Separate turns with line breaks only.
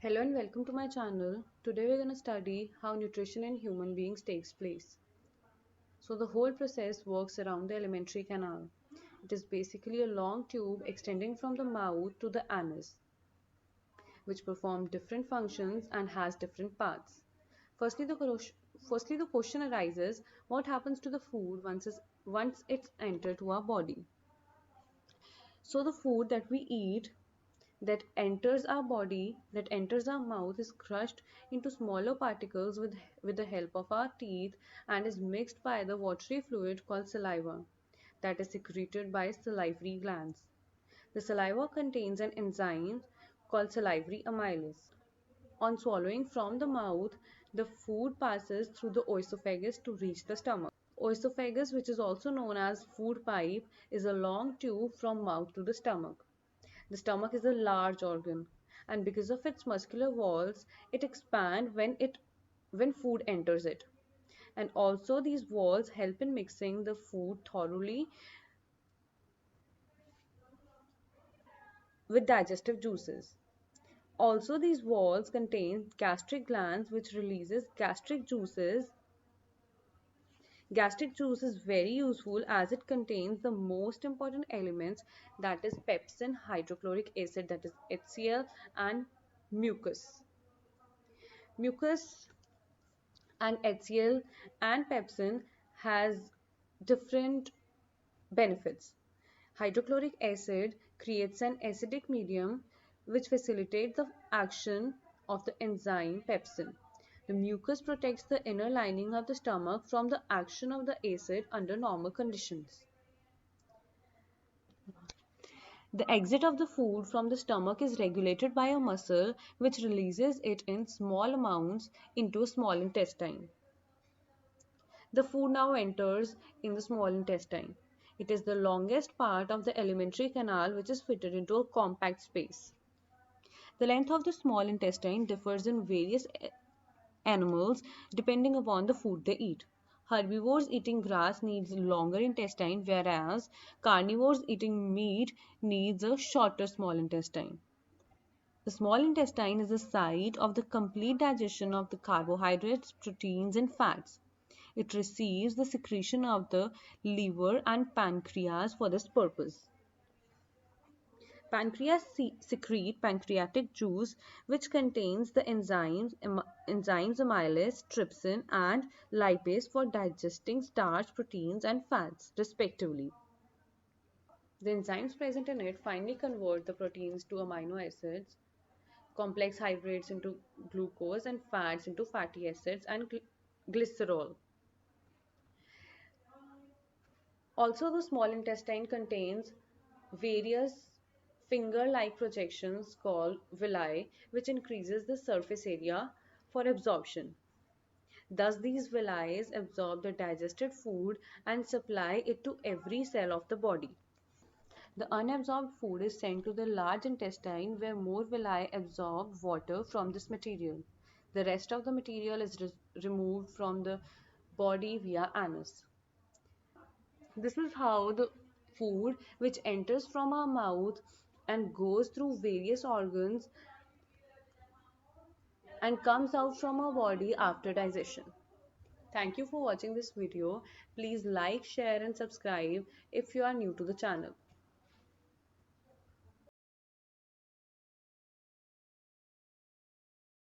Hello and welcome to my channel. Today we're going to study how nutrition in human beings takes place. So the whole process works around the alimentary canal. It is basically a long tube extending from the mouth to the anus, which perform different functions and has different parts. Firstly, the question arises, what happens to the food once it's entered to our body? So the food that we eat that enters our body, that enters our mouth, is crushed into smaller particles with the help of our teeth and is mixed by the watery fluid called saliva that is secreted by salivary glands. The saliva contains an enzyme called salivary amylase. On swallowing from the mouth, the food passes through the oesophagus to reach the stomach. Oesophagus, which is also known as food pipe, is a long tube from mouth to the stomach. The stomach is a large organ, and because of its muscular walls, it expands when food enters it. And also these walls help in mixing the food thoroughly with digestive juices. Also these walls contain gastric glands which releases gastric juices. Gastric juice is very useful as it contains the most important elements, that is pepsin, hydrochloric acid, that is HCl, and mucus. Mucus and HCl and pepsin has different benefits. Hydrochloric acid creates an acidic medium which facilitates the action of the enzyme pepsin. The mucus protects the inner lining of the stomach from the action of the acid under normal conditions. The exit of the food from the stomach is regulated by a muscle which releases it in small amounts into small intestine. The food now enters in the small intestine. It is the longest part of the alimentary canal which is fitted into a compact space. The length of the small intestine differs in various animals depending upon the food they eat. Herbivores eating grass needs longer intestine, whereas carnivores eating meat needs a shorter small intestine. The small intestine is the site of the complete digestion of the carbohydrates, proteins, and fats. It receives the secretion of the liver and pancreas for this purpose. Pancreas secrete pancreatic juice which contains the enzymes amylase, trypsin, and lipase for digesting starch, proteins, and fats, respectively. The enzymes present in it finally convert the proteins to amino acids, complex hydrates into glucose, and fats into fatty acids and glycerol. Also, the small intestine contains various finger-like projections called villi, which increases the surface area for absorption. Thus, these villi absorb the digested food and supply it to every cell of the body. The unabsorbed food is sent to the large intestine where more villi absorb water from this material. The rest of the material is removed from the body via anus. This is how the food which enters from our mouth and goes through various organs and comes out from our body after digestion. Thank you for watching this video. Please like, share and subscribe if you are new to the channel.